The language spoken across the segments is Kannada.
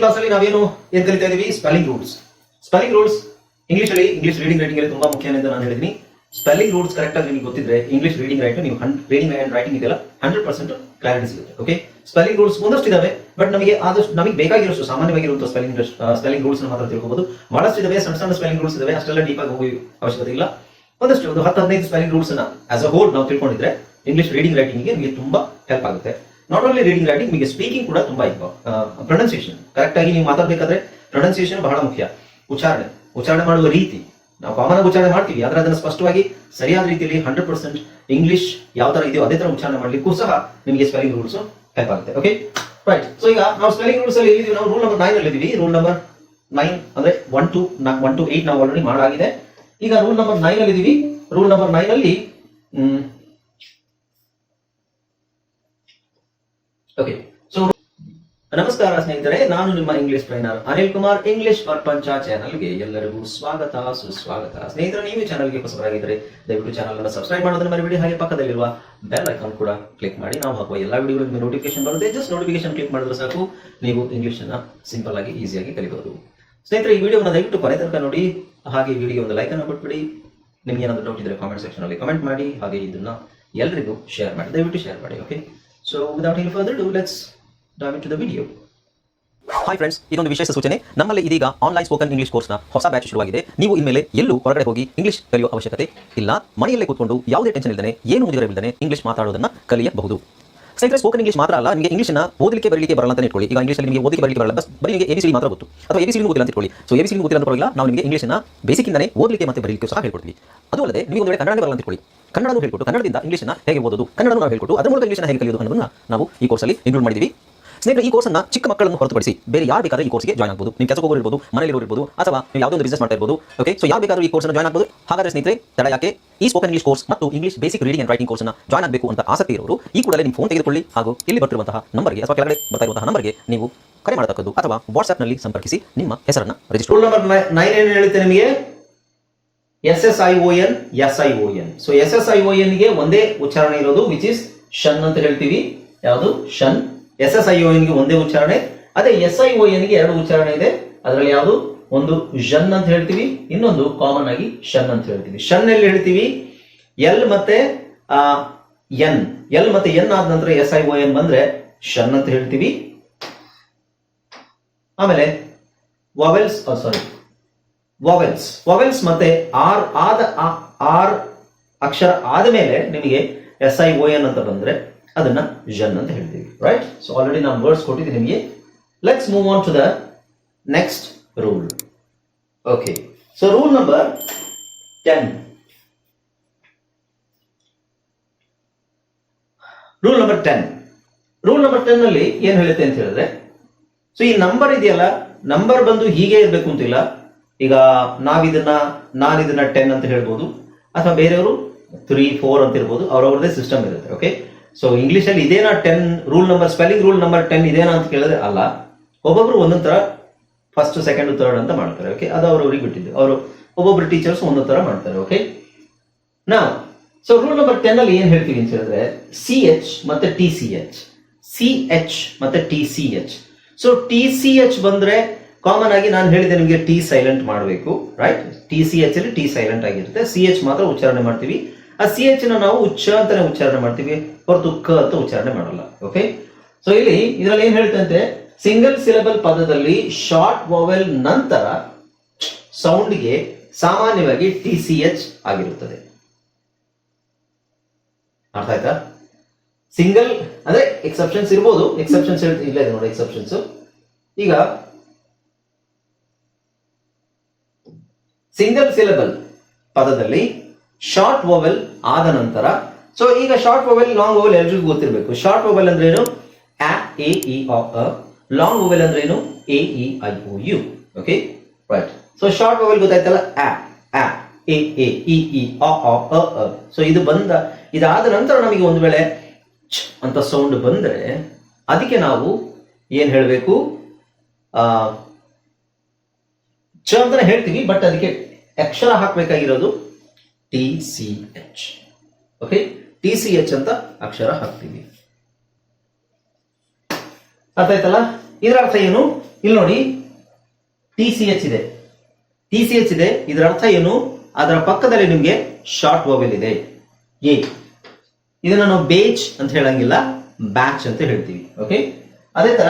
ಕ್ಲಾಸ್ ಅಲ್ಲಿ ನಾವೇನು ಏನ್ ಕಲಿತಾ ಇದೀವಿ? Spelling rules. Spelling rules English reading writing ಅಲ್ಲಿ ತುಂಬಾ ಮುಖ್ಯ ಅಂತ ನಾನು ಹೇಳಿದೀನಿ. ಸ್ಪೆಲ್ಲಿಂಗ್ ರೂಲ್ಸ್ ಕರೆಕ್ಟ್ ಆಗಿ ನಿಮಗೆ ಗೊತ್ತಿದ್ರೆ ಇಂಗ್ಲಿಷ್ ರೀಡಿಂಗ್ ರೈಟ್ ನೀವು ರೀಡಿಂಗ್ ಅಂಡ್ ರೈಟಿಂಗ್ ಇದೆಲ್ಲ 100% ಕ್ಲಾರಿಟಿ ಸಿಗುತ್ತೆ. ಓಕೆ, ಸ್ಪೆಲ್ಲಿಂಗ್ ರೂಲ್ಸ್ ಒಂದಷ್ಟು ಇದಾವೆ, ಬಟ್ ನಮಗೆ ಬೇಕಾಗಿರೋಷ್ಟು ಸಾಮಾನ್ಯವಾಗಿರುವಂತಹ ಸ್ಪೆಲ್ಲಿಂಗ್ ರೂಲ್ಸ್ ಮಾತ್ರ ತಿಳ್ಕೋಬಹುದು. ಬಹಳಷ್ಟು ಇದಾವೆ, ಸಣ್ಣ ಸ್ಪೆಲ್ಲಿಂಗ್ ರೂಲ್ಸ್ ಇದಾವೆ, ಅಷ್ಟೆಲ್ಲ ಡೀಪ್ ಆಗಿ ಹೋಗಿ ಅವಶ್ಯಕತೆ ಇಲ್ಲ. ಒಂದು 10-15 ಸ್ಪೆಲ್ಲಿಂಗ್ ರೂಲ್ಸ್ ಅನ್ನ ಆಸ್ ಅ ಹೋಲ್ ನಾವು ತಿಳ್ಕೊಂಡಿದ್ರೆ ಇಂಗ್ಲಿಷ್ ರೀಡಿಂಗ್ ರೈಟಿಂಗ್ ಗೆ ನಿಮಗೆ ತುಂಬಾ ಹೆಲ್ಪ್ ಆಗುತ್ತೆ. ನಾಟ್ ಓನ್ಲಿ ರೀಡಿಂಗ್ ರೈಟಿಂಗ್, ನಿಮಗೆ ಸ್ಪೀಕಿಂಗ್ ಕೂಡ ತುಂಬಾ ಪ್ರೊನೌನ್ಸಿಯೇಷನ್ ಕರೆಕ್ಟ್ ಆಗಿ ನೀವು ಮಾತಾಡಬೇಕಾದ್ರೆ ಪ್ರೊನೌನ್ಸಿಯೇಷನ್ ಬಹಳ ಮುಖ್ಯ. ಉಚ್ಚಾರಣೆ ಮಾಡುವ ರೀತಿ ನಾವು ಕಾಮನ್ ಆಗಿ ಉಚ್ಚಾರಣೆ ಮಾಡ್ತೀವಿ, ಆದ್ರೆ ಅದನ್ನ ಸ್ಪಷ್ಟವಾಗಿ ಸರಿಯಾದ ರೀತಿಯಲ್ಲಿ 100% ಇಂಗ್ಲಿಷ್ ಯಾವ ತರ ಇದೆಯೋ ಅದೇ ತರ ಉಚ್ಚಾರಣೆ ಮಾಡ್ಲಿಕ್ಕೂ ಸಹ ನಿಮಗೆ ಸ್ಪೆಲ್ಲಿಂಗ್ ರೂಲ್ಸ್ ಹೆಲ್ಪ್ ಆಗುತ್ತೆ. Okay, right. ಸೊ ಈಗ ನಾವು ಸ್ಪೆಲ್ಲಿಂಗ್ ರೂಲ್ಸ್ ಅಲ್ಲಿ ಇದ್ದೀವಿ, ನಾವು ರೂಲ್ ನಂಬರ್ 9 ಅಲ್ಲಿ ಇದ್ದೀವಿ. ರೂಲ್ ನಂಬರ್ 9 ಅಂದ್ರೆ 1 to 8 ನಾವು ಆಲ್ರೆಡಿ ಮಾಡಾಗಿದೆ. ಈಗ ರೂಲ್ ನಂಬರ್ 9 ಅಲ್ಲಿ ಇದ್ದೀವಿ. ರೂಲ್ ನಂಬರ್ 9 ಅಲ್ಲಿ ಓಕೆ. ಸೊ ನಮಸ್ಕಾರ ಸ್ನೇಹಿತರೆ, ನಾನು ನಿಮ್ಮ English trainer Anil Kumar. English ಪ್ರಪಂಚ ಚಾನಲ್ಗೆ ಎಲ್ಲರಿಗೂ ಸ್ವಾಗತ, ಸುಸ್ವಾಗತ. ಸ್ನೇಹಿತರೆ, ನೀವು ಚಾನಲ್ಗೆ ಹೊಸಬರಾಗಿದ್ದರೆ ದಯವಿಟ್ಟು ಚಾನಲ್ ಅನ್ನು ಸಬ್ಸ್ಕ್ರೈಬ್ ಮಾಡೋದನ್ನ ಮರಿಬೇಡಿ. ಹಾಗೆ ಪಕ್ಕದಲ್ಲಿರುವ ಬೆಲ್ ಐಕಾನ್ ಕೂಡ ಕ್ಲಿಕ್ ಮಾಡಿ. ನಾವು ಹಾಕುವ ಎಲ್ಲಾ ವಿಡಿಯೋಗಳು ನಿಮಗೆ ನೋಟಿಫಿಕೇಶನ್ ಬರುತ್ತೆ. ಜಸ್ಟ್ ನೋಟಿಫಿಕೇಶನ್ ಕ್ಲಿಕ್ ಮಾಡಿದ್ರೆ ಸಾಕು, ನೀವು ಇಂಗ್ಲಿಷ್ ಅನ್ನ ಸಿಂಪಲ್ ಆಗಿ ಈಸಿಯಾಗಿ ಕಲಿಬಹುದು. ಸ್ನೇಹಿತರೆ, ಈ ವಿಡಿಯೋನ ದಯವಿಟ್ಟು ಕೊನೆ ತನಕ ನೋಡಿ. ಹಾಗೆ ಈ ವಿಡಿಯೋ ಒಂದು ಲೈಕ್ ಅನ್ನು ಕೊಟ್ಬಿಡಿ. ನಿಮ್ಗೆ ಏನಾದರೂ ಡೌಟ್ ಇದ್ರೆ ಕಾಮೆಂಟ್ ಸೆಕ್ಷನ್ ಅಲ್ಲಿ ಕಮೆಂಟ್ ಮಾಡಿ. ಹಾಗೆ ಇದನ್ನ ಎಲ್ಲರಿಗೂ ಶೇರ್ ಮಾಡಿ, ದಯವಿಟ್ಟು ಶೇರ್ ಮಾಡಿ. Okay, so without any further do let's dive into the video. Hi friends, ಇದೊಂದು ವಿಶೇಷ ಸೂಚನೆ. ನಮ್ಮಲ್ಲಿ ಇದೀಗ ಆನ್ಲೈನ್ ಸ್ಪೋಕನ್ ಇಂಗ್ಲಿಷ್ ಕೋರ್ಸ್ನ ಹೊಸ ಬ್ಯಾಚ್ ಶುರುವಾಗಿದೆ. ನೀವು ಇನ್ಮೇಲೆ ಎಲ್ಲೂ ಹೊರಗಡೆ ಹೋಗಿ ಇಂಗ್ಲಿಷ್ ಕಲಿಯುವ ಅವಶ್ಯಕತೆ ಇಲ್ಲ. ಮನೆಯಲ್ಲೇ ಕೂತ್ಕೊಂಡು ಯಾವುದೇ ಟೆನ್ಷನ್ ಇಲ್ಲದೆ, ಏನು ಮುಗಿದಿರಬಿಲ್ಲದೆ ಇಂಗ್ಲಿಷ್ ಮಾತಾಡೋದನ್ನ ಕಲಿಯಬಹುದು. ಸ್ನೇಹಿತರೆ, ಸ್ಪೋಕನ್ ಇಂಗ್ಲಿಷ್ ಮಾತ್ರ ಅಲ್ಲ, ನಿಮಗೆ ಇಂಗ್ಲಿಷ್ನ ಓದಲಿಕ್ಕೆ ಬರಲಿಕ್ಕೆ ಬರಲ್ಲ ಅಂತ ಇಟ್ಕೊಳ್ಳಿ. ಈಗ ಇಂಗ್ಲಿಷಲ್ಲಿ ನಿಮಗೆ ಓದಲಿಕ್ಕೆ ಬರಲಿಕ್ಕೆ ಬರಲ್ಲ, ಬರೀ ನಿಮಗೆ ABCD ಮಾತ್ರ ಗೊತ್ತು, ಅಥವಾ ABCD ಗೊತ್ತಿಲ್ಲ ಅಂತ ಇಟ್ಕೊಳ್ಳಿ. ಸೊ ABCD ಗೊತ್ತಿಲ್ಲ ಅಂತ ಪರವಾಗಿಲ್ಲ, ನಾವು ನಿಮಗೆ ಇಂಗ್ಲಿಷ್ನ ಬೇಸಿಕ್ ಇಂದನೇ ಓದಲಿಕ್ಕೆ ಮತ್ತೆ ಬರಲಿಕ್ಕೆ ಸಹ ಹೇಳ್ಕೊಡ್ತೀವಿ. ಅದು ಅಲ್ಲದೆ ನೀವು ಒಂದು ವೇಳೆ ಕನ್ನಡ ಬರಲ್ಲ ಅಂತ ಇಟ್ಕೊಳ್ಳಿ, ಕನ್ನಡನೂ ಹೇಳ್ಕೊಟ್ಟು ಕನ್ನಡದಿಂದ ಇಂಗ್ಲಿಷ್ನ ಹೇಗೆ ಓದೋದು, ಕನ್ನಡನೂ ನಾವು ಹೇಳ್ಕೊಟ್ಟು ಅದರ ಮೂಲಕ ಇಂಗ್ಲಿಷ್ನ ಹೇಗೆ ಕಲಿಯೋದು ಅನ್ನೋದನ್ನ ನಾವು ಈ ಕೋರ್ಸಲ್ಲಿ ಇನ್ಕ್ಲೂಡ್ ಮಾಡಿದ್ದೀವಿ. ಸ್ನೇಹಿತರೆ, ಈ ಕೋರ್ಸ್ನ ಚಿಕ್ಕ ಮಕ್ಕಳನ್ನು ಹೊರತುಪಡಿಸಿ ಬೇರೆ ಯಾರು ಬೇಕಾದ್ರೆ ಈ ಕೋರ್ಸ್ಗೆ ಜಾಯ್ನ್ ಆಗಬಹುದು. ನೀವು ಕೆಲಸ ಹೋಗೋರು ಇರ್ಬೋದು, ಮನೆಯಲ್ಲಿ ಇರ್ಬೋದು, ಅಥವಾ ನೀವು ಯಾವುದೋ ಒಂದು ಬಿಸ್ನೆಸ್ ಮಾಡ್ತಾ ಇರ್ಬೋದು. ಓಕೆ, ಸೊ ಯಾರು ಬೇಕಾದ್ರೂ ಈ ಕೋರ್ಸ್ನ ಜಾಯ್ನ್ ಆಗಬಹುದು. ಹಾಗಾದ್ರೆ ಸ್ನೇಹಿತರೆ, ತಡ ಯಾಕೆ? ಈ ಸ್ಪೋಕನ್ ಇಂಗ್ಲಿಷ್ ಕೋರ್ಸ್ ಮತ್ತು English basic reading and writing ಕೋರ್ಸ್ನ ಜಾಯ್ನ್ ಆಗಬೇಕು ಅಂತ ಆಸಕ್ತಿ ಇರೋರು ಈ ಕೂಡಲೇ ನಿಮ್ಮ ಫೋನ್ ತೆಗೆದುಕೊಳ್ಳಿ, ಹಾಗೂ ಇಲ್ಲಿ ಬರ್ತಿರುವಂತಹ ನಂಬರ್ಗೆ ಅಥವಾ ಕೆಳಗಡೆ ಬರ್ತಾ ಇರುವಂತಹ ನಂಬರ್ಗೆ ನೀವು ಕರೆ ಮಾಡತಕ್ಕದ್ದು, ಅಥವಾ ವಾಟ್ಸ್ಆಪ್ ನಲ್ಲಿ ಸಂಪರ್ಕಿಸಿ ನಿಮ್ಮ ಹೆಸರನ್ನ ರಿಜಿಸ್ಟರ್. ರೂಲ್ ನಂಬರ್ 9 ಏನು ಹೇಳುತ್ತೆ ನಿಮಗೆ? SSION, SION. ಸೊ SSION ಗೆ ಒಂದೇ ಉಚ್ಚಾರಣೆ ಇರೋದು, ವಿಚ್ ಇಸ್ ಶನ್ ಅಂತ ಹೇಳ್ತೀವಿ. ಯಾವುದು? ಶನ್. SSION ಗೆ ಒಂದೇ ಉಚ್ಚಾರಣೆ. ಅದೇ SION ಗೆ ಎರಡು ಉಚ್ಚಾರಣೆ ಇದೆ. ಅದರಲ್ಲಿ ಯಾವುದು? ಒಂದು ಜನ್ ಅಂತ ಹೇಳ್ತೀವಿ, ಇನ್ನೊಂದು ಕಾಮನ್ ಆಗಿ ಶನ್ ಅಂತ ಹೇಳ್ತೀವಿ. ಶನ್ ಎಲ್ಲಿ ಹೇಳ್ತೀವಿ? ಎಲ್ ಮತ್ತೆ ಎನ್ ಆದ ನಂತರ SION ಬಂದ್ರೆ ಶನ್ ಅಂತ ಹೇಳ್ತೀವಿ. ಆಮೇಲೆ ವಾವೆಲ್ಸ್ ಮತ್ತೆ ಆರ್ ಅಕ್ಷರ ಆದ ಮೇಲೆ ನಿಮಗೆ SION ಅಂತ ಬಂದ್ರೆ ಅದನ್ನ ಜನ್ ಅಂತ ಹೇಳ್ತೀವಿ. ರೈಟ್? ಸೊ ಆಲ್ರೆಡಿ ನಾನು ವರ್ಡ್ಸ್ ಕೊಟ್ಟಿದ್ದೀನಿ ನಿಮಗೆ. Let's move on to the next rule. Okay, so rule number 10. Rule number 10 ನಲ್ಲಿ ಏನ್ ಹೇಳುತ್ತೆ ಅಂತ ಹೇಳಿದ್ರೆ, ಸೊ ಈ ನಂಬರ್ ಇದೆಯಲ್ಲ, ನಂಬರ್ ಬಂದು ಹೀಗೆ ಇರಬೇಕು ಅಂತಿಲ್ಲ. ಈಗ ನಾನು ಇದನ್ನ 10 ಅಂತ ಹೇಳ್ಬೋದು, ಅಥವಾ ಬೇರೆಯವರು 3, 4 ಅಂತ ಇರ್ಬೋದು. ಅವ್ರವ್ರದೇ ಸಿಸ್ಟಮ್ ಇರುತ್ತೆ. ಓಕೆ, ಸೊ ಇಂಗ್ಲಿಷ್ ಅಲ್ಲಿ ಇದೇನಾ 10 rule number, spelling rule number 10 ಇದೇನಾ ಅಂತ ಕೇಳಿದ್ರೆ ಅಲ್ಲ. ಒಬ್ಬೊಬ್ರು ಒಂದೊಂದ್ ತರ ಫಸ್ಟ್, ಸೆಕೆಂಡ್, ಥರ್ಡ್ ಅಂತ ಮಾಡ್ತಾರೆ. ಓಕೆ, ಅದು ಅವ್ರವ್ರಿಗೆ ಬಿಟ್ಟಿದ್ದು. ಅವರು ಒಬ್ಬೊಬ್ರು ಟೀಚರ್ಸ್ ಒಂದೊಂದ್ ತರ ಮಾಡ್ತಾರೆ. ಓಕೆ, ನಾವು ಸೊ ರೂಲ್ ನಂಬರ್ 10 ಅಲ್ಲಿ ಏನ್ ಹೇಳ್ತೀವಿ ಅಂತ ಹೇಳಿದ್ರೆ, CH ಮತ್ತೆ TCH. ಸೊ TCH ಬಂದ್ರೆ ಕಾಮನ್ ಆಗಿ ನಾನು ಹೇಳಿದೆ ನಿಮಗೆ ಟಿ ಸೈಲೆಂಟ್ ಮಾಡಬೇಕು. ರೈಟ್? TCH ಅಲ್ಲಿ ಟಿ ಸೈಲೆಂಟ್ ಆಗಿರುತ್ತೆ, CH ಮಾತ್ರ ಉಚ್ಚಾರಣೆ ಮಾಡ್ತೀವಿ. ಆ CH ನ ನಾವು ಅಂತಾನೆ ಉಚ್ಚಾರಣೆ ಮಾಡ್ತೀವಿ, ಹೊರತು ಕ ಅಂತ ಉಚ್ಚಾರಣೆ ಮಾಡಲ್ಲ. ಓಕೆ, ಸೊ ಇದರಲ್ಲಿ ಏನ್ ಹೇಳ್ತಂತೆ, ಸಿಂಗಲ್ ಸಿಲೆಬಲ್ ಪದದಲ್ಲಿ ಶಾರ್ಟ್ ವೊವೆಲ್ ನಂತರ ಸೌಂಡ್ಗೆ ಸಾಮಾನ್ಯವಾಗಿ TCH ಆಗಿರುತ್ತದೆ. ಅರ್ಥ ಆಯ್ತಾ? ಸಿಂಗಲ್ ಅಂದ್ರೆ ಎಕ್ಸೆಪ್ಷನ್ಸ್ ಇರ್ಬೋದು, ಎಕ್ಸೆಪ್ಷನ್ಸ್ ಇಲ್ಲ ಇದೆ ನೋಡಿ, ಎಕ್ಸೆಪ್ಷನ್ಸ್. ಈಗ ಸಿಂಗಲ್ ಸಿಲೆಬಲ್ ಪದದಲ್ಲಿ ಶಾರ್ಟ್ ವೊವೆಲ್ ಆದ ನಂತರ, ಸೊ ಈಗ ಶಾರ್ಟ್ ವೊವೆಲ್, ಲಾಂಗ್ ವೊವೆಲ್ ಎಲ್ರಿಗೂ ಗೊತ್ತಿರಬೇಕು. ಶಾರ್ಟ್ ವೊವೆಲ್ ಅಂದ್ರೆ ಏನು? A, E, I, O, U. Long vowel ಅಂದ್ರೆ ಏನು? A, E, I, O, U. Okay, right. So short vowel ಗೊತ್ತಾಯ್ತಲ್ಲ, A, E, I, O, U. So ಇದಾದ ನಂತರ ನಮಗೆ ಒಂದು ವೇಳೆ ಚ್ ಅಂತ ಸೌಂಡ್ ಬಂದ್ರೆ ಅದಕ್ಕೆ ನಾವು ಏನ್ ಹೇಳ್ಬೇಕು? ಚ ಅಂತಾನೆ ಹೇಳ್ತೀವಿ, ಬಟ್ ಅದಕ್ಕೆ ಅಕ್ಷರ ಹಾಕ್ಬೇಕಾಗಿರೋದು TCH. ಓಕೆ, TCH ಅಂತ ಅಕ್ಷರ ಹಾಕ್ತೀವಿ. ಅರ್ಥ ಆಯ್ತಲ್ಲ? ಇದರ ಅರ್ಥ ಏನು? ಇಲ್ಲಿ ನೋಡಿ ಟಿ ಸಿ ಎಚ್ ಇದೆ, ಟಿ ಸಿ ಎಚ್ ಇದೆ. ಇದರ ಅರ್ಥ ಏನು? ಅದರ ಪಕ್ಕದಲ್ಲಿ ನಿಮಗೆ ಶಾರ್ಟ್ ವೋವೆಲ್ ಇದೆ ಎ. ಇದನ್ನ ನಾವು ಬೇಚ್ ಅಂತ ಹೇಳಂಗಿಲ್ಲ, ಬ್ಯಾಚ್ ಅಂತ ಹೇಳ್ತೀವಿ. ಓಕೆ, ಅದೇ ತರ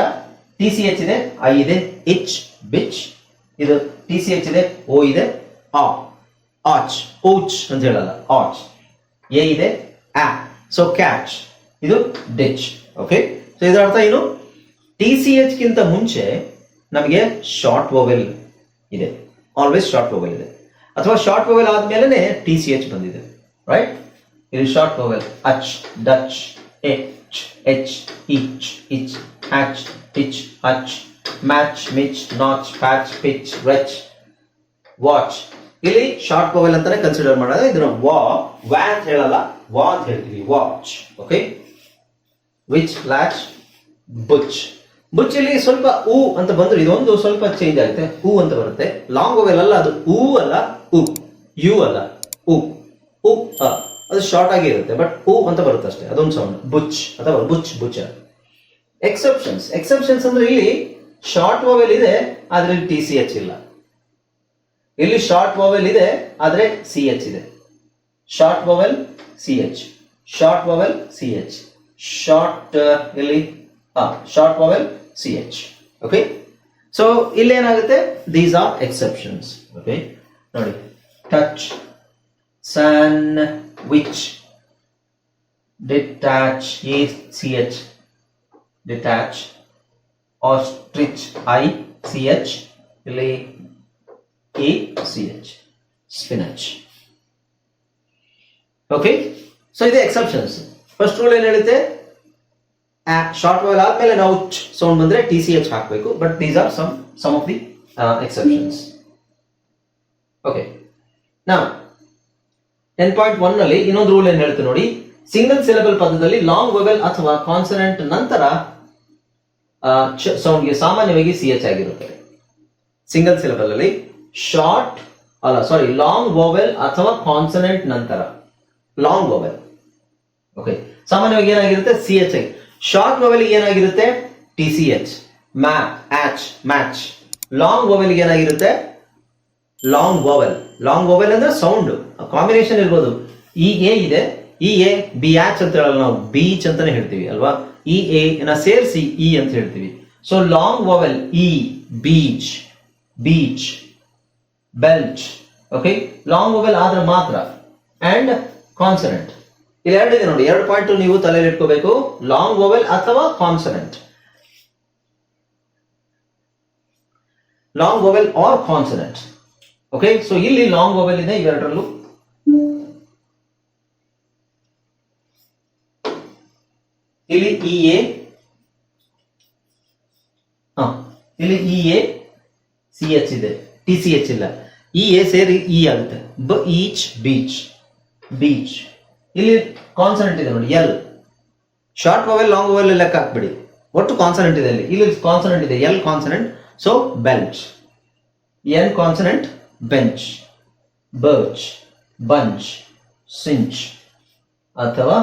ಟಿ ಸಿ ಎಚ್ ಇದೆ, ಐ ಇದೆ, ಇಚ್ ಬಿಚ್. ಇದು ಟಿ ಸಿ ಎಚ್ ಇದೆ, ಓ ಇದೆ, ಆ ಆಚ್, ಓಚ್ ಅಂತ ಹೇಳಲ್ಲ, ಆಚ್. ಎ ಇದೆ, ಆ, ಸೊ ಕ್ಯಾಚ್. ಇದು ಡಿಚ್. ಓಕೆ, ಸೊ ಇದರ ಅರ್ಥ ಏನು? ಟಿ ಸಿ ಎಚ್ ಗಿಂತ ಮುಂಚೆ ನಮಗೆ ಶಾರ್ಟ್ ವೋವೆಲ್ ಇದೆ, ಆಲ್ವೇಸ್ ಶಾರ್ಟ್ ವೋವೆಲ್ ಇದೆ. ಅಥವಾ ಶಾರ್ಟ್ ವೋವೆಲ್ ಆದ್ಮೇಲೆ ಟಿ ಸಿ ಎಚ್ ಬಂದಿದೆ, ರೈಟ್? ಇದು ಶಾರ್ಟ್ ವೋವೆಲ್ ಅಚ್, Dutch, etch, etch, itch, itch, hatch, stitch, hutch, match, Mitch, notch, patch, pitch, wretch, watch. ಇಲ್ಲಿ ಶಾರ್ಟ್ ವೋವೆಲ್ ಅಂತಾನೆ ಕನ್ಸಿಡರ್ ಮಾಡೋದು. ಇದನ್ನ ವ್ಯಾ ಅಂತ ಹೇಳಲ್ಲ, ವಾ ಅಂತ ಹೇಳ್ತೀವಿ, watch. Okay, which, latch, Butch. Butch ಇಲ್ಲಿ ಸ್ವಲ್ಪ ಊ ಅಂತ ಬಂದ್ರೆ ಇದೊಂದು ಸ್ವಲ್ಪ ಚೇಂಜ್ ಆಗುತ್ತೆ, ಊ ಅಂತ ಬರುತ್ತೆ. ಲಾಂಗ್ ವೋವೆಲ್ ಅಲ್ಲ, ಅದು ಊ ಅಲ್ಲ, ಉ, ಯು ಅಲ್ಲ, ಉ, ಉ, ಅದು ಶಾರ್ಟ್ ಆಗಿ ಇರುತ್ತೆ, ಬಟ್ ಊ ಅಂತ ಬರುತ್ತೆ ಅಷ್ಟೇ, ಅದೊಂದು ಸೌಂಡ್. ಬುಚ್ ಅಥವಾ ಬುಚ್, ಬುಚ್. ಎಕ್ಸೆಪ್ಷನ್ಸ್, ಎಕ್ಸೆಪ್ಷನ್ಸ್ ಅಂದ್ರೆ ಇಲ್ಲಿ ಶಾರ್ಟ್ ವೋವೆಲ್ ಇದೆ ಆದ್ರೆ ಟಿ ಸಿ ಎಚ್ ಇಲ್ಲ. ಇಲ್ಲಿ ಶಾರ್ಟ್ ವೋವೆಲ್ ಇದೆ ಆದ್ರೆ ಸಿ ಎಚ್ ಇದೆ. Short vowel C H, short vowel C H, short ಇಲ್ಲಿ short vowel C H. Okay, so ಇಲ್ಲಿ ಏನಾಗುತ್ತೆ? These are exceptions. ಓಕೆ, ನೋಡಿ, touch, sandwich, detach, A C H, detach, ostrich, I C H, ಇಲ್ಲಿ A C H, spinach. Okay, so ಇದು ಎಕ್ಸೆಪ್ಷನ್ಸ್. ಫಸ್ಟ್ ರೂಲ್ ಏನ್ ಹೇಳುತ್ತೆ? ಶಾರ್ಟ್ ವೋವೆಲ್ ಆದ್ಮೇಲೆ ನಾವು ಸೌಂಡ್ ಬಂದ್ರೆ ಟಿ ಸಿ ಎಚ್ ಹಾಕಬೇಕು. But these are some of the exceptions. Okay, ನಾವು 10.1 ನಲ್ಲಿ ಇನ್ನೊಂದು ರೂಲ್ ಏನ್ ಹೇಳುತ್ತೆ ನೋಡಿ. ಸಿಂಗಲ್ ಸಿಲೆಬಲ್ ಪದದಲ್ಲಿ ಲಾಂಗ್ ವೋವೆಲ್ ಅಥವಾ ಕಾನ್ಸನೆಂಟ್ ನಂತರ ಸೌಂಡ್ಗೆ ಸಾಮಾನ್ಯವಾಗಿ ಸಿ ಎಚ್ ಆಗಿರುತ್ತದೆ. ಸಿಂಗಲ್ ಸಿಲೆಬಲ್ ಅಲ್ಲಿ ಲಾಂಗ್ ವೋವೆಲ್ ಅಥವಾ ಕಾನ್ಸನೆಂಟ್ ನಂತರ ಲಾಂಗ್ ವೋವೆಲ್. ಓಕೆ, ಸಾಮಾನ್ಯವಾಗಿ ಏನಾಗಿರುತ್ತೆ? ಸಿ ಎಚ್ ಆಗಿ. ಶಾರ್ಟ್ ವೋವೆಲ್ ಏನಾಗಿರುತ್ತೆ? T C H, match, match. Long vowel ಏನಾಗಿರುತ್ತೆ? Long vowel. ಲಾಂಗ್ ವೋವೆಲ್ ಅಂದ್ರೆ ಸೌಂಡ್ ಕಾಂಬಿನೇಷನ್ ಇರ್ಬೋದು. ಇ ಎ ಇದೆ, ಇ ಎ ಬಿ ಆಚ್ ಅಂತ ಹೇಳಲ್ಲ, ನಾವು ಬೀಚ್ ಅಂತಾನೆ ಹೇಳ್ತೀವಿ ಅಲ್ವಾ? ಇ ಎ ಸೇರಿಸಿ ಇ ಅಂತ ಹೇಳ್ತೀವಿ. So long vowel E, beach, beach, belch. Okay, long vowel ಆದ್ರೆ ಮಾತ್ರ. ಅಂಡ್ ಕಾನ್ಸನೆಂಟ್ ಇಲ್ಲಿ ಎರಡಿದೆ ನೋಡಿ, 2 ಪಾಯಿಂಟ್ ನೀವು ತಲೆಯಲ್ಲಿ ಇಟ್ಕೋಬೇಕು. ಲಾಂಗ್ ವೋವೆಲ್ ಅಥವಾ consonant, long vowel or consonant. Okay, so ಇಲ್ಲಿ ಲಾಂಗ್ ವೋವೆಲ್ ಇದೆ ಇವೆರಡರಲ್ಲೂ. ಇಲ್ಲಿ ಇ ಎ, ಇಲ್ಲಿ ಇ ಎ ಸಿ ಎಚ್ ಇದೆ, ಟಿ ಸಿ ಎಚ್ ಇಲ್ಲ. ಇ ಎ ಸೇರಿ ಇ ಆಗುತ್ತೆ, ಈಚ್, ಬೀಚ್, ಬೀಚ್. ಇಲ್ಲಿ ಕಾನ್ಸನೆಂಟ್ ಇದೆ ನೋಡಿ, L. Short vowel long vowel ಲೆಕ್ಕ ಹಾಕ್ಬಿಡಿ, ಒಟ್ಟು ಕಾನ್ಸನೆಂಟ್ ಇದೆ ಇಲ್ಲಿ ಕಾನ್ಸನೆಂಟ್ ಇದೆ, L consonant. So belch, N consonant, bench, birch, bunch, cinch ಅಥವಾ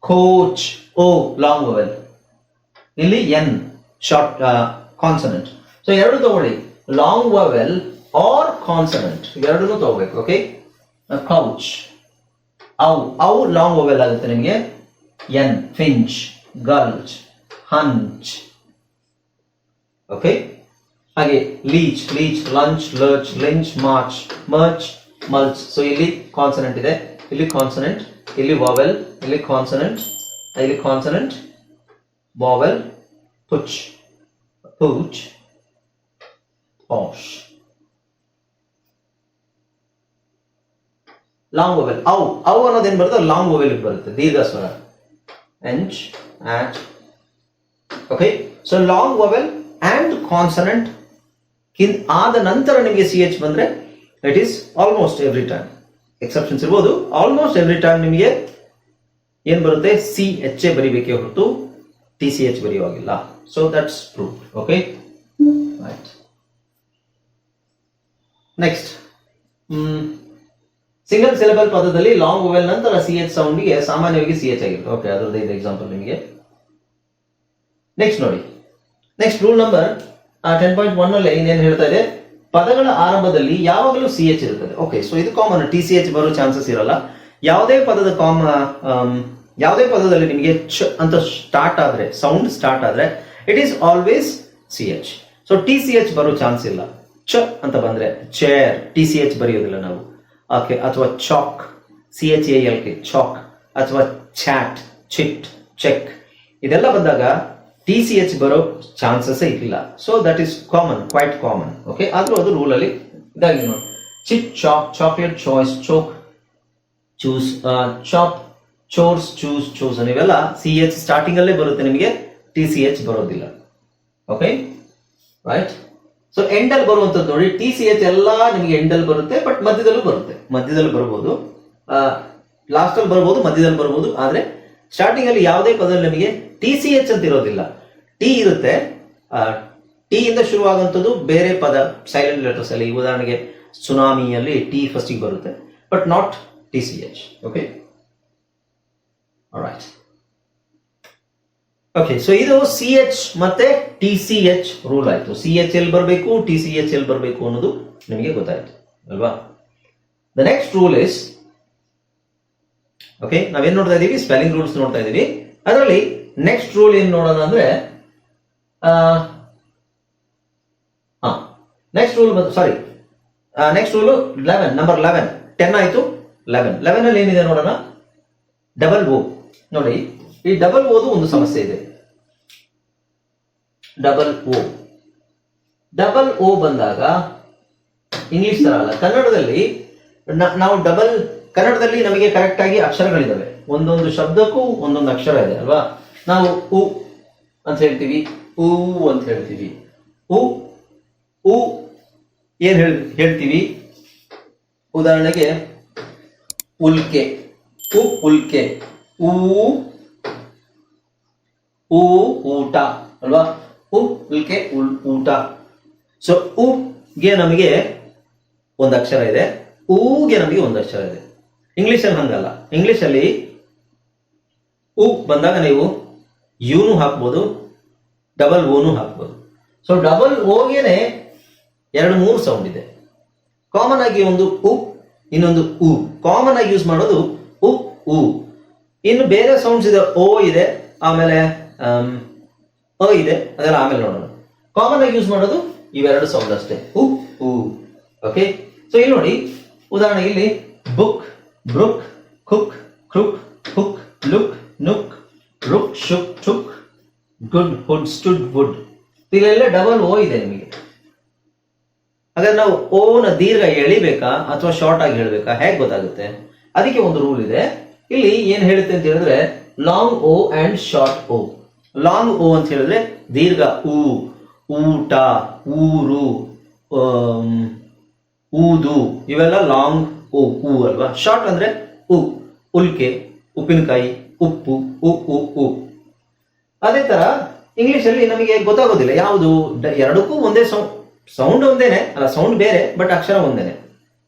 ಕೋಚ್. ಓ ಲಾಂಗ್ ವೋವೆಲ್, ಇಲ್ಲಿ ಎನ್ ಶಾರ್ಟ್ ಕಾನ್ಸನೆಂಟ್. ಸೊ ಎರಡು ತಗೊಳ್ಳಿ, ಲಾಂಗ್ ವೋವೆಲ್ ಆರ್ ಕಾನ್ಸನೆಂಟ್, ಎರಡನ್ನೂ ತಗೋಬೇಕು. ಓಕೆ, ಕೌಚ್, ಔ ಲಾಂಗ್ ವೋವೆಲ್ ಆಗುತ್ತೆ ನಿಮಗೆ. N, finch, gulch, hunch. Okay, ಹಾಗೆ leech, lunch, lurch, lynch, march, merch, mulch. So ಇಲ್ಲಿ ಕಾನ್ಸನೆಂಟ್ ಇದೆ, ಇಲ್ಲಿ ಕಾನ್ಸನೆಂಟ್, ಇಲ್ಲಿ ವಾವೆಲ್, ಇಲ್ಲಿ ಕಾನ್ಸನೆಂಟ್, ಇಲ್ಲಿ consonant, vowel, putsch, pooch, posh. Long vowel ಔ ಅನ್ನೋದೇನ್ ಬರುತ್ತೆ? ಲಾಂಗ್ ವೋವೆಲ್ ಬರುತ್ತೆ, ದೀರ್ಘ ಸ್ವರ. ಎಂಚ್, ಆಚ್. Okay, so long vowel and consonant ಆದ ನಂತರ ನಿಮಗೆ ಸಿ ಎಚ್ ಬಂದ್ರೆ it is almost every time. Exceptions ಇರ್ಬೋದು, ಆಲ್ಮೋಸ್ಟ್ ಎವ್ರಿ ಟೈಮ್ ನಿಮಗೆ ಏನ್ ಬರುತ್ತೆ? ಸಿ ಎಚ್ ಎ ಬರಿಬೇಕೇ ಹೊರತು ಟಿ ಸಿ ಎಚ್ ಬರೆಯುವಾಗಿಲ್ಲ. So that's proved. Okay, right. Next, single syllable ಪದದಲ್ಲಿ ಲಾಂಗ್ ವೋವೆಲ್ ನಂತರ ಸಿ ಎಚ್ ಸೌಂಡ್ಗೆ ಸಾಮಾನ್ಯವಾಗಿ ಸಿ ಎಚ್ ಆಗಿರುತ್ತೆ. ಓಕೆ, ಅದರದ್ದು ಇದು ಎಕ್ಸಾಂಪಲ್ ನಿಮಗೆ. ನೆಕ್ಸ್ಟ್ ನೋಡಿ, ನೆಕ್ಸ್ಟ್ ರೂಲ್ ನಂಬರ್ 10.1 ನಲ್ಲಿ ಇನ್ನೇನು ಹೇಳ್ತಾ ಇದೆ, ಪದಗಳ ಆರಂಭದಲ್ಲಿ ಯಾವಾಗಲೂ ಸಿ ಎಚ್ ಇರುತ್ತದೆ. ಓಕೆ, ಸೊ ಇದು ಕಾಮನ್, ಟಿ ಸಿ ಎಚ್ ಬರೋ ಚಾನ್ಸಸ್ ಇರಲ್ಲ. ಯಾವುದೇ ಪದದಲ್ಲಿ ನಿಮಗೆ ಚ ಅಂತ ಸ್ಟಾರ್ಟ್ ಆದ್ರೆ, ಸೌಂಡ್ ಸ್ಟಾರ್ಟ್ ಆದ್ರೆ it is always C H. So T C H ಬರೋ ಚಾನ್ಸ್ ಇಲ್ಲ. ಚ ಅಂತ ಬಂದ್ರೆ ಚೇರ್, ಟಿ ಸಿ ಎಚ್ ಬರೆಯೋದಿಲ್ಲ ನಾವು. ಓಕೆ, ಅಥವಾ chalk, C H A L K, chalk, ಅಥವಾ ಚಾಟ್, ಚಿಟ್, ಚೆಕ್, ಇದೆಲ್ಲ ಬಂದಾಗ ಟಿ ಸಿ ಎಚ್ ಬರೋ ಚಾನ್ಸಸ್ ಇಲ್ಲ. So that is common, quite common. Okay, ಆದ್ರೂ ಅದು ರೂಲ್ ಅಲ್ಲಿ ಇದಾಗಿ ನೋಡಿ. Chit, chalk, chocolate, choice, choke, choose, chop, chores, choose, choose, ಇವೆಲ್ಲ ಸಿ ಎಚ್ ಸ್ಟಾರ್ಟಿಂಗ್ ಅಲ್ಲೇ ಬರುತ್ತೆ, ನಿಮಗೆ ಟಿ ಸಿ ಎಚ್ ಬರೋದಿಲ್ಲ. Okay, right. ಸೊ ಎಂಡ್ ಅಲ್ಲಿ ಬರುವಂತದ್ದು ನೋಡಿ, ಟಿ ಸಿ ಎಚ್ ಎಲ್ಲ ನಿಮಗೆ ಎಂಡ್ ಅಲ್ಲಿ ಬರುತ್ತೆ, ಬಟ್ ಮಧ್ಯದಲ್ಲೂ ಬರುತ್ತೆ, ಮಧ್ಯದಲ್ಲಿ ಬರಬಹುದು, ಲಾಸ್ಟ್ ಅಲ್ಲಿ ಬರಬಹುದು, ಮಧ್ಯದಲ್ಲಿ ಬರಬಹುದು. ಆದ್ರೆ ಸ್ಟಾರ್ಟಿಂಗ್ ಅಲ್ಲಿ ಯಾವುದೇ ಪದದಲ್ಲಿ ನಿಮಗೆ ಟಿ ಸಿ ಎಚ್ ಅಂತ ಇರೋದಿಲ್ಲ. ಟಿ ಇರುತ್ತೆ, ಟಿ ಇಂದ ಶುರುವಾಗುವಂಥದ್ದು ಬೇರೆ ಪದ ಸೈಲೆಂಟ್ ಲೆಟರ್ಸ್ ಅಲ್ಲಿ, ಉದಾಹರಣೆಗೆ ಸುನಾಮಿಯಲ್ಲಿ ಟಿ ಫಸ್ಟಿಗೆ ಬರುತ್ತೆ, but not T C H. Okay, right. Okay, so ಇದು ಸಿ ಎಚ್ ಮತ್ತೆ ಟಿ ಸಿ ಎಚ್ ರೂಲ್ ಆಯ್ತು. ಸಿ ಎಚ್ ಎಲ್ ಬರಬೇಕು, ಟಿ ಸಿ ಎಚ್ ಎಲ್ ಬರಬೇಕು ಅನ್ನೋದು ನಿಮಗೆ ಗೊತ್ತಾಯ್ತು ಅಲ್ವಾ. The next rule is, okay, ನಾವೇನ್ ನೋಡ್ತಾ ಇದೀವಿ, ಸ್ಪೆಲ್ಲಿಂಗ್ ರೂಲ್ಸ್ ನೋಡ್ತಾ ಇದೀವಿ. ಅದರಲ್ಲಿ ನೆಕ್ಸ್ಟ್ ರೂಲ್ ಏನ್ ನೋಡೋಣ ಅಂದ್ರೆ, ನೆಕ್ಸ್ಟ್ ರೂಲ್ 11, ನಂಬರ್ 11, 10 ಆಯ್ತು. 11 ಅಲ್ಲಿ ಏನಿದೆ ನೋಡೋಣ, ಡಬಲ್ ಓ. ನೋಡಿ, ಈ ಡಬಲ್ ಓದು ಒಂದು ಸಮಸ್ಯೆ ಇದೆ. ಡಬಲ್ ಓ ಬಂದಾಗ ಇಂಗ್ಲಿಷ್ ತರ ಅಲ್ಲ, ಕನ್ನಡದಲ್ಲಿ ನಾವು ಕನ್ನಡದಲ್ಲಿ ನಮಗೆ ಕರೆಕ್ಟ್ ಆಗಿ ಅಕ್ಷರಗಳಿದಾವೆ, ಒಂದೊಂದು ಶಬ್ದಕ್ಕೂ ಒಂದೊಂದು ಅಕ್ಷರ ಇದೆ ಅಲ್ವಾ. ನಾವು ಉ ಅಂತ ಹೇಳ್ತೀವಿ, ಊ ಅಂತ ಹೇಳ್ತೀವಿ. ಉ ಏನ್ ಹೇಳ್ತೀವಿ, ಉದಾಹರಣೆಗೆ ಉಲ್ಕೆ, ಉಲ್ಕೆ, ಊಟ ಅಲ್ವಾ. ಉಲ್ಕೆ, ಊಟ. ಸೊ ಉಗೆ ನಮಗೆ ಒಂದು ಅಕ್ಷರ ಇದೆ, ಊಗೆ ನಮಗೆ ಒಂದು ಅಕ್ಷರ ಇದೆ. ಇಂಗ್ಲಿಷ್ ಅಲ್ಲಿ ಹಂಗಲ್ಲ. ಇಂಗ್ಲಿಷ್ ಅಲ್ಲಿ ಉ ಬಂದಾಗ ನೀವು ಯುನು ಹಾಕ್ಬೋದು, ಡಬಲ್ ಓನು ಹಾಕ್ಬೋದು. ಸೊ ಡಬಲ್ ಓಗೆನೆ 2-3 ಸೌಂಡ್ ಇದೆ. ಕಾಮನ್ ಆಗಿ ಒಂದು ಉ, ಇನ್ನೊಂದು ಉ, ಕಾಮನ್ ಆಗಿ ಯೂಸ್ ಮಾಡೋದು ಉ, ಉ. ಇನ್ನು ಬೇರೆ ಸೌಂಡ್ಸ್ ಇದೆ, ಓ ಇದೆ, ಆಮೇಲೆ ಅ ಇದೆ, ಅದೆಲ್ಲ ಆಮೇಲೆ ನೋಡೋಣ. ಕಾಮನ್ ಆಗಿ ಯೂಸ್ ಮಾಡೋದು ಇವೆರಡು ಸೌಂಡ್ ಅಷ್ಟೇ, ಉ, ಉ. ಓಕೆ, ಸೊ ಇಲ್ಲಿ ನೋಡಿ, ಉದಾಹರಣೆಗೆ ಇಲ್ಲಿ book, brook, cook, crook, hook, look, nook, rook, shook, took, good, hood, stood, wood. ಇಲ್ಲೆಲ್ಲ ಡಬಲ್ ಓ ಇದೆ ನಿಮಗೆ. ಹಾಗಾದ್ರೆ ನಾವು ಓನ ದೀರ್ಘ ಎಳಿಬೇಕಾ ಅಥವಾ ಶಾರ್ಟ್ ಆಗಿ ಹೇಳ್ಬೇಕಾ, ಹೇಗೆ ಗೊತ್ತಾಗುತ್ತೆ? ಅದಕ್ಕೆ ಒಂದು ರೂಲ್ ಇದೆ. ಇಲ್ಲಿ ಏನ್ ಹೇಳುತ್ತೆ ಅಂತ ಹೇಳಿದ್ರೆ, long O and short O. Long O ಅಂತ ಹೇಳಿದ್ರೆ ದೀರ್ಘ ಊ, ಊಟ, ಊರು, ಊದು, ಇವೆಲ್ಲ ಲಾಂಗ್ ಓ, ಊ ಅಲ್ವಾ. ಶಾರ್ಟ್ ಅಂದ್ರೆ ಉ, ಉಲ್ಕೆ, ಉಪ್ಪಿನಕಾಯಿ, ಉಪ್ಪು, ಉ, ಉ, ಉ. ಅದೇ ತರ ಇಂಗ್ಲಿಷ್ ಅಲ್ಲಿ ನಮಗೆ ಗೊತ್ತಾಗೋದಿಲ್ಲ ಯಾವುದು, ಎರಡಕ್ಕೂ ಒಂದೇ ಸೌಂಡ್ ಒಂದೇನೆ ಅಲ್ಲ, ಸೌಂಡ್ ಬೇರೆ ಬಟ್ ಅಕ್ಷರ ಒಂದೇನೆ.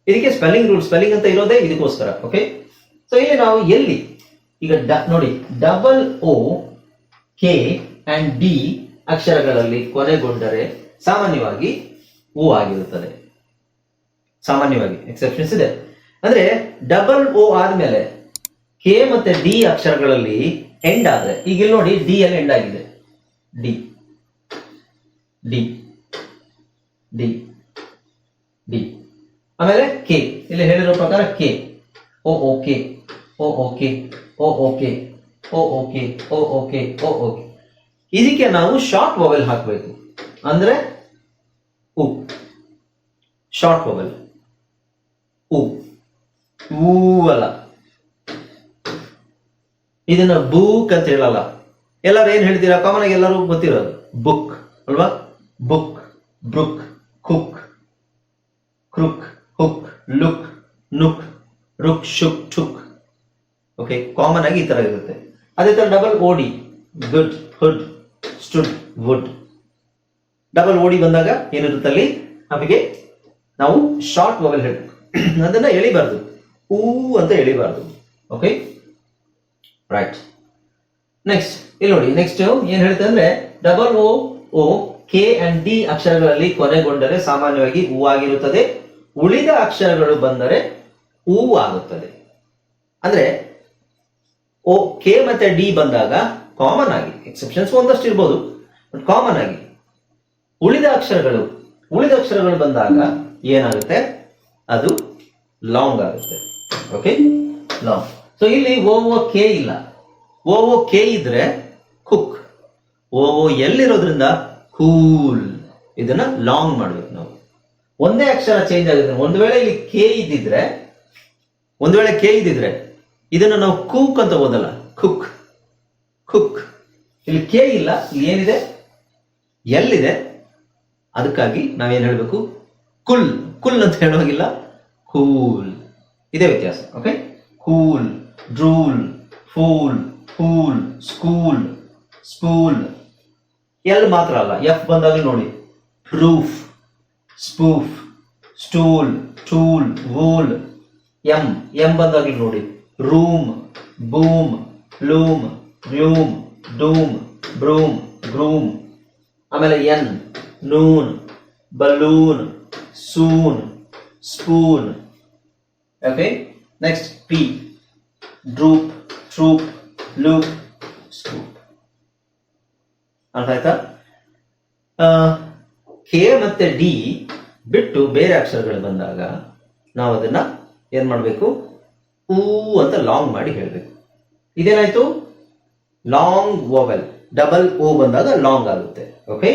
ಇದಕ್ಕೆ ಸ್ಪೆಲ್ಲಿಂಗ್ ರೂಲ್, ಸ್ಪೆಲ್ಲಿಂಗ್ ಅಂತ ಇರೋದೇ ಇದಕ್ಕೋಸ್ಕರ. ಓಕೆ, ಸೊ ಇಲ್ಲಿ ನಾವು ಎಲ್ಲಿ ಈಗ ನೋಡಿ, double O, K and D ಅಕ್ಷರಗಳಲ್ಲಿ ಕೊನೆಗೊಂಡರೆ ಸಾಮಾನ್ಯವಾಗಿ ಓ ಆಗಿರುತ್ತದೆ. ಸಾಮಾನ್ಯವಾಗಿ ಎಕ್ಸೆಪ್ಷನ್ಸ್ ಇದೆ. ಅಂದ್ರೆ ಡಬಲ್ ಓ ಆದ್ಮೇಲೆ ಕೆ ಮತ್ತೆ ಡಿ ಅಕ್ಷರಗಳಲ್ಲಿ ಎಂಡ್ ಆದ್ರೆ, ಈಗ ಇಲ್ಲಿ ನೋಡಿ ಡಿ ಅಲ್ಲಿ ಎಂಡ್ ಆಗಿದೆ, ಡಿ, ಡಿ, ಡಿ, ಡಿ. ಆಮೇಲೆ ಕೆ, ಇಲ್ಲಿ ಹೇಳಿರೋ ಪ್ರಕಾರ ಕೆ, ಓ ಓಕೆ, ಓ ಓಕೆ, ಓ ಓಕೆ, ಓ ಓಕೆ, ಓ ಓಕೆ, ಓ ಓಕೆ. ಇದಕ್ಕೆ ನಾವು ಶಾರ್ಟ್ ವೊವೆಲ್ ಹಾಕಬೇಕು. ಅಂದ್ರೆ ಉ, ಶಾರ್ಟ್ ವೊವೆಲ್, ಉ, ಊ ಅಲ್ಲ. ಇದನ್ನ ಬುಕ್ ಅಂತ ಹೇಳಲ್ಲ. ಎಲ್ಲರೂ ಏನ್ ಹೇಳ್ತೀರಾ, ಕಾಮನ್ ಆಗಿ ಎಲ್ಲರೂ ಗೊತ್ತಿರೋದು ಬುಕ್ ಅಲ್ವಾ. Book, brook, cook, crook, hook, look, nook, rook, shook, took. Okay, common ಆಗಿ ಈ ತರ ಇರುತ್ತೆ. ಅದೇ ತರ ಡಬಲ್ ಓಡಿ, good, hood, stood, wood. Double ಓಡಿ ಬಂದಾಗ ಏನಿರುತ್ತಲ್ಲಿ ನಮಗೆ ನಾವು ಶಾರ್ಟ್ ವೊವೆಲ್ ಹೇಳಬೇಕು, ಅದನ್ನ ಎಳಿಬಾರ್ದು, ಊ ಅಂತ ಎಳಿಬಾರ್ದು. Okay, right. ನೆಕ್ಸ್ಟ್ ಇಲ್ಲಿ ನೋಡಿ, ನೆಕ್ಸ್ಟ್ ಏನ್ ಹೇಳ್ತೆ ಅಂದ್ರೆ double O O K and D ಅಕ್ಷರಗಳಲ್ಲಿ ಕೊನೆಗೊಂಡರೆ ಸಾಮಾನ್ಯವಾಗಿ ಹೂ ಆಗಿರುತ್ತದೆ. ಉಳಿದ ಅಕ್ಷರಗಳು ಬಂದರೆ ಹೂ ಆಗುತ್ತದೆ. ಅಂದ್ರೆ ಓ ಕೆ ಮತ್ತೆ ಡಿ ಬಂದಾಗ ಕಾಮನ್ ಆಗಿ, ಎಕ್ಸೆಪ್ಷನ್ಸ್ ಒಂದಷ್ಟು ಇರ್ಬೋದು, ಬಟ್ ಕಾಮನ್ ಆಗಿ ಉಳಿದ ಅಕ್ಷರಗಳು ಬಂದಾಗ ಏನಾಗುತ್ತೆ, ಅದು ಲಾಂಗ್ ಆಗುತ್ತೆ. Okay, long. ಸೊ ಇಲ್ಲಿ ಓ ಕೆ ಇಲ್ಲ. ಓ ಕೆ ಇದ್ರೆ ಕುಕ್, ಓ ಎಲ್ಲಿರೋದ್ರಿಂದ ಕೂಲ್. ಇದನ್ನ ಲಾಂಗ್ ಮಾಡ್ಬೇಕು ನಾವು. ಒಂದೇ ಅಕ್ಷರ ಚೇಂಜ್ ಆಗುತ್ತೆ. ಒಂದು ವೇಳೆ ಇಲ್ಲಿ ಕೆ ಇದ್ದಿದ್ರೆ ಇದನ್ನ ನಾವು ಕೂಕ್ ಅಂತ ಓದಲ್ಲ, ಕುಕ್ ಕುಕ್. ಇಲ್ಲಿ ಕೆ ಇಲ್ಲ, ಇಲ್ಲಿ ಏನಿದೆ, ಎಲ್ಲಿದೆ. ಅದಕ್ಕಾಗಿ ನಾವೇನ್ ಹೇಳ್ಬೇಕು, ಕುಲ್. ಕುಲ್ ಅಂತ ಹೇಳೋಗಿಲ್ಲ, ಕೂಲ್. ಇದೇ ವ್ಯತ್ಯಾಸ. Okay, cool, drool, fool, cool, school, spool. L ಮಾತ್ರ ಅಲ್ಲ, ಎಫ್ ಬಂದಾಗ ನೋಡಿ, proof, spoof, stool, tool, wool. M ಬಂದಾಗ ನೋಡಿ, room, boom, loom, rheum, doom, broom, groom. ಆಮೇಲೆ N, noon, balloon, soon, spoon. Okay, next P, droop, troop, loop, scoop. ಅರ್ಥ ಆಯ್ತಾ? ಕೆ ಮತ್ತೆ ಡಿ ಬಿಟ್ಟು ಬೇರೆ ಅಕ್ಷರಗಳು ಬಂದಾಗ ನಾವು ಅದನ್ನ ಏನ್ ಮಾಡಬೇಕು, ಊ ಅಂತ ಲಾಂಗ್ ಮಾಡಿ ಹೇಳ್ಬೇಕು. ಇದೇನಾಯ್ತು, ಲಾಂಗ್ ವೋವೆಲ್. ಡಬಲ್ ಓ ಬಂದಾಗ ಲಾಂಗ್ ಆಗುತ್ತೆ. ಓಕೆ,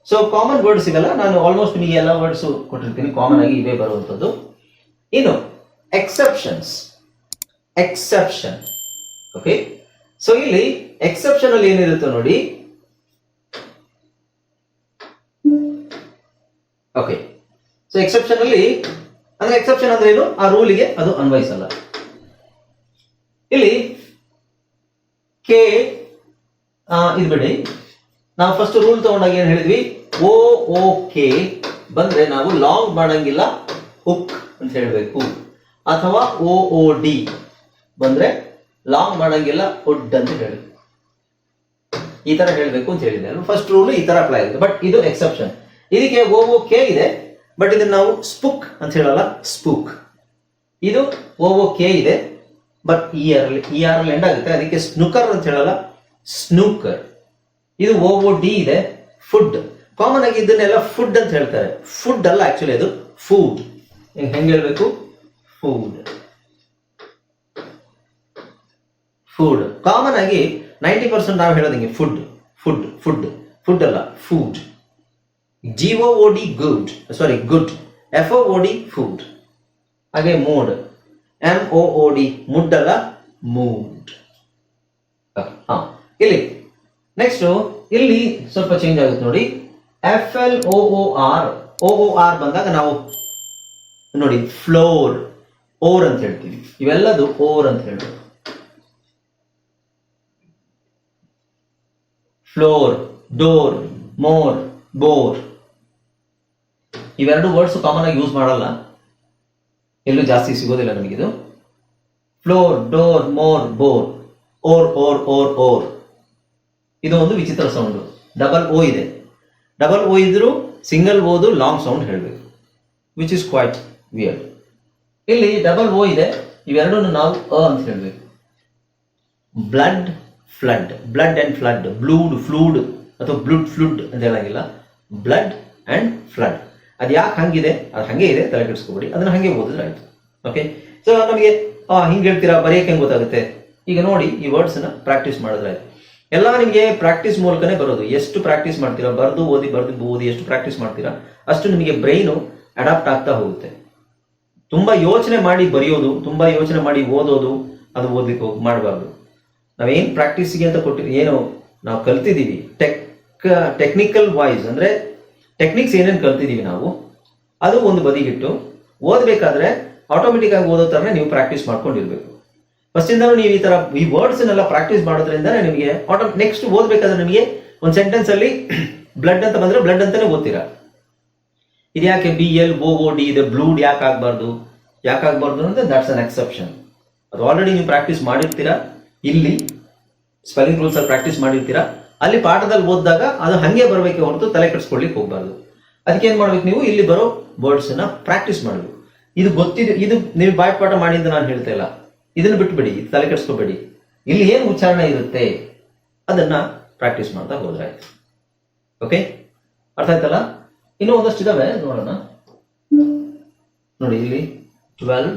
ಸೊ ಕಾಮನ್ ವರ್ಡ್ಸ್ ಇವೆಲ್ಲ. ನಾನು ಆಲ್ಮೋಸ್ಟ್ ನಿಮಗೆ ಎಲ್ಲ ವರ್ಡ್ಸ್ ಕೊಟ್ಟಿರ್ತೀನಿ, ಕಾಮನ್ ಆಗಿ ಇವೇ ಬರುವಂಥದ್ದು. ಇನ್ನು ಎಕ್ಸೆಪ್ಷನ್. ಓಕೆ, ಸೊ ಇಲ್ಲಿ ಎಕ್ಸೆಪ್ಷನ್ ಅಲ್ಲಿ ಏನಿರುತ್ತೆ ನೋಡಿ. ಓಕೆ, ಸೊ ಎಕ್ಸೆಪ್ಷನ್ ಅಲ್ಲಿ ಅಂದ್ರೆ ಎಕ್ಸೆಪ್ಷನ್ ಅಂದ್ರೆ ಏನು, ಆ ರೂಲಿಗೆ ಅದು ಅನ್ವಯಿಸಲ್ಲ. ಇಲ್ಲಿ ಕೆ ಇದು ಬಿಡಿ, ನಾವು ಫಸ್ಟ್ ರೂಲ್ ತಗೊಂಡಾಗ ಏನ್ ಹೇಳಿದ್ವಿ, ಓ ಕೆ ಬಂದ್ರೆ ನಾವು ಲಾಂಗ್ ಮಾಡಂಗಿಲ್ಲ, ಹುಕ್ ಅಂತ ಹೇಳ್ಬೇಕು. ಅಥವಾ ಓ ಡಿ ಬಂದ್ರೆ ಲಾಂಗ್ ಮಾಡಂಗಿಲ್ಲ, ಹುಡ್ ಅಂತ ಹೇಳಿ ಈ ತರ ಹೇಳ್ಬೇಕು ಅಂತ ಹೇಳಿದೆ. ಫಸ್ಟ್ ರೂಲ್ ಈ ತರ ಅಪ್ಲೈ ಆಗುತ್ತೆ. ಬಟ್ ಇದು ಎಕ್ಸೆಪ್ಷನ್. ಇದಕ್ಕೆ ಓ ಕೆ ಇದೆ, ಬಟ್ ಇದನ್ನ ನಾವು ಸ್ಪುಕ್ ಅಂತ ಹೇಳಲ್ಲ, ಸ್ಪೂಕ್. ಇದು ಓ ಕೆ ಇದೆ, ಬಟ್ ಇ ಆರ್ ಅಲ್ಲಿ ಎಂಡ್ ಆಗುತ್ತೆ, ಅದಕ್ಕೆ ಸ್ನೂಕರ್ ಅಂತ ಹೇಳಲ್ಲ, ಸ್ನೂಕರ್. ಇದು ಓ ಡಿ ಇದೆ, ಫುಡ್. ಕಾಮನ್ ಆಗಿ ಇದನ್ನೆಲ್ಲ ಫುಡ್ ಅಂತ ಹೇಳ್ತಾರೆ, ಫುಡ್ ಅಲ್ಲ ಆಕ್ಚುಲಿ ಅದು ಫುಡ್. ಹೆಂಗ್ ಹೇಳ್ಬೇಕು, ಫುಡ್. ಫುಡ್ ಕಾಮನ್ ಆಗಿ 90% ನಾವು ಹೇಳೋದಂಗೆ ಫುಡ್ ಫುಡ್ ಫುಡ್ ಫುಡ್ ಅಲ್ಲ, ಫುಡ್. GOOD ಗುಡ್, ಸಾರಿ ಗುಡ್. FOOD food. ಹಾಗೆ ಮೂಡ್, MOOD ಮುಡ್ ಅಲ್ಲ, ಮೂಡ್. ಇಲ್ಲಿ ನೆಕ್ಸ್ಟ್ ಇಲ್ಲಿ ಸ್ವಲ್ಪ ಚೇಂಜ್ ಆಗುತ್ತೆ ನೋಡಿ. FLOOR ಬಂದಾಗ ನಾವು ನೋಡಿ ಫ್ಲೋರ್, ಓರ್ ಅಂತ ಹೇಳ್ತೀವಿ. ಇವೆಲ್ಲದು ಓರ್ ಅಂತ ಹೇಳ್ತೀವಿ. Floor, door, moor, boor. ಇವೆರಡು ವರ್ಡ್ಸ್ ಕಾಮನ್ ಆಗಿ ಯೂಸ್ ಮಾಡಲ್ಲ, ಎಲ್ಲೂ ಜಾಸ್ತಿ ಸಿಗೋದಿಲ್ಲ ನಮಗಿದು. Floor, door, moor, boor. Or. ಇದು ಒಂದು ವಿಚಿತ್ರ ಸೌಂಡ್. ಡಬಲ್ ಓ ಇದೆ. ಡಬಲ್ ಓ ಇದ್ರು ಸಿಂಗಲ್ ಓದು ಲಾಂಗ್ ಸೌಂಡ್ ಹೇಳಬೇಕು, ವಿಚ್ ಇಸ್ ಕ್ವೈಟ್ ವಿಯರ್ಡ್. ಇಲ್ಲಿ ಡಬಲ್ ಓ ಇದೆ, ಇವೆರಡೂ ನಾವು ಅಂತ ಹೇಳಬೇಕು. Blood, flood, blood and flood, blood, flood ಅಥವಾ ಬ್ಲಡ್ ಫ್ಲುಡ್ ಅಂತ ಹೇಳಂಗಿಲ್ಲ, ಬ್ಲಡ್ ಅಂಡ್ ಫ್ಲಡ್. ಅದು ಯಾಕೆ ಹಂಗಿದೆ, ಅದು ಹಂಗೆ ಇದೆ, ತಲೆ ಕೆಡಿಸ್ಕೊಬೇಡಿ, ಅದನ್ನ ಹಂಗೆ ಓದಿದ್ರೆ ಆಯ್ತು. ಓಕೆ, ಸೊ ನಮಗೆ ಹಿಂಗೆ ಹೇಳ್ತೀರಾ, ಬರೆಯಕ್ಕೆ ಹೆಂಗೆ ಗೊತ್ತಾಗುತ್ತೆ? ಈಗ ನೋಡಿ, ಈ ವರ್ಡ್ಸ್ ನ ಪ್ರಾಕ್ಟೀಸ್ ಮಾಡಿದ್ರೆ ಆಯ್ತು. ಎಲ್ಲ ನಿಮಗೆ ಪ್ರಾಕ್ಟೀಸ್ ಮೂಲಕನೇ ಬರೋದು. ಎಷ್ಟು ಪ್ರಾಕ್ಟೀಸ್ ಮಾಡ್ತೀರಾ, ಬರ್ದು ಓದಿ ಎಷ್ಟು ಪ್ರಾಕ್ಟೀಸ್ ಮಾಡ್ತೀರಾ ಅಷ್ಟು ನಿಮಗೆ ಬ್ರೈನು ಅಡಾಪ್ಟ್ ಆಗ್ತಾ ಹೋಗುತ್ತೆ. ತುಂಬಾ ಯೋಚನೆ ಮಾಡಿ ಬರೆಯೋದು, ತುಂಬಾ ಯೋಚನೆ ಮಾಡಿ ಓದೋದು, ಅದು ಓದಲಿಕ್ಕೆ ಮಾಡಬಾರ್ದು. ನಾವೇನ್ ಪ್ರಾಕ್ಟೀಸಿಗೆ ಅಂತ ಏನು ನಾವು ಕಲ್ತಿದ್ದೀವಿ, ಟೆಕ್ನಿಕಲ್ ವಾಯ್ಸ್ ಅಂದ್ರೆ ಟೆಕ್ನಿಕ್ಸ್ ಏನೇನು ಕಲ್ತಿದ್ದೀವಿ ನಾವು, ಅದು ಒಂದು ಬದಿಗಿಟ್ಟು ಓದಬೇಕಾದ್ರೆ ಆಟೋಮೆಟಿಕ್ ಆಗಿ ಓದೋ ಥರನೇ ನೀವು ಪ್ರಾಕ್ಟೀಸ್ ಮಾಡ್ಕೊಂಡಿರ್ಬೇಕು. ಫಸ್ಟಿಂದನೂ ನೀವು ಈ ತರ ಈ ವರ್ಡ್ಸ್ನೆಲ್ಲ ಪ್ರಾಕ್ಟೀಸ್ ಮಾಡೋದ್ರಿಂದ ನಿಮಗೆ ನೆಕ್ಸ್ಟ್ ಓದಬೇಕಾದ್ರೆ ನಿಮಗೆ ಒಂದು ಸೆಂಟೆನ್ಸ್ ಅಲ್ಲಿ ಬ್ಲಡ್ ಅಂತ ಬಂದ್ರೆ ಬ್ಲಡ್ ಅಂತಾನೆ ಓದ್ತೀರಾ. ಇದ್ಯಾಕೆ BLOOD ಇದೆ, ಬ್ಲೂಡ್ ಯಾಕೆ ಆಗ್ಬಾರ್ದು ಅಂದ್ರೆ ದಟ್ಸ್ ಅನ್ ಎಕ್ಸೆಪ್ಷನ್. ಅದು ಆಲ್ರೆಡಿ ನೀವು ಪ್ರಾಕ್ಟೀಸ್ ಮಾಡಿರ್ತೀರಾ, ಇಲ್ಲಿ ಸ್ಪೆಲ್ಲಿಂಗ್ ರೂಲ್ಸ್ ಅಲ್ಲಿ ಪ್ರಾಕ್ಟೀಸ್ ಮಾಡಿರ್ತೀರಾ, ಅಲ್ಲಿ ಪಾಠದಲ್ಲಿ ಓದಿದಾಗ ಅದು ಹಂಗೆ ಬರಬೇಕೆ ಹೊರತು ತಲೆ ಕೆಡಿಸ್ಕೊಳ್ಳಿಕ್ಕೆ ಹೋಗ್ಬಾರ್ದು. ಅದಕ್ಕೆ ಏನ್ ಮಾಡ್ಬೇಕು, ನೀವು ಇಲ್ಲಿ ಬರೋ ವರ್ಡ್ಸ್ ನ ಪ್ರಾಕ್ಟೀಸ್ ಮಾಡಬೇಕು. ಇದು ಗೊತ್ತಿದೆ, ಇದು ನೀವು ಬಾಯ್ಪಾಠ ಮಾಡಿ ಅಂತ ನಾನು ಹೇಳ್ತಾ ಇಲ್ಲ. ಇದನ್ನ ಬಿಟ್ಬಿಡಿ, ಇದು ತಲೆ ಕೆಡಿಸ್ಕೋಬೇಡಿ. ಇಲ್ಲಿ ಏನು ಉಚ್ಚಾರಣೆ ಇರುತ್ತೆ ಅದನ್ನ ಪ್ರಾಕ್ಟೀಸ್ ಮಾಡ್ತಾ ಹೋದ್ರೆ ಆಯ್ತು. ಓಕೆ, ಅರ್ಥ ಆಯ್ತಲ್ಲ? ಇನ್ನೂ ಒಂದಷ್ಟು ಇದಾವೆ, ನೋಡೋಣ. ನೋಡಿ ಇಲ್ಲಿ 12,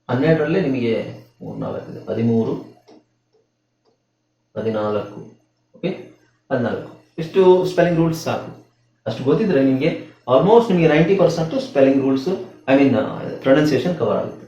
12ರಲ್ಲೇ ನಿಮಗೆ 3, 4 ಇದೆ. 13, 14, ಓಕೆ 14. ಇಷ್ಟು ಸ್ಪೆಲ್ಲಿಂಗ್ ರೂಲ್ಸ್ ಸಾಕು. ಅಷ್ಟು ಗೊತ್ತಿದ್ರೆ ನಿಮಗೆ ಆಲ್ಮೋಸ್ಟ್ ನಿಮಗೆ 90% ಸ್ಪೆಲ್ಲಿಂಗ್ ರೂಲ್ಸ್, ಪ್ರೊನೌನ್ಸಿಯೇಷನ್ ಕವರ್ ಆಗುತ್ತೆ.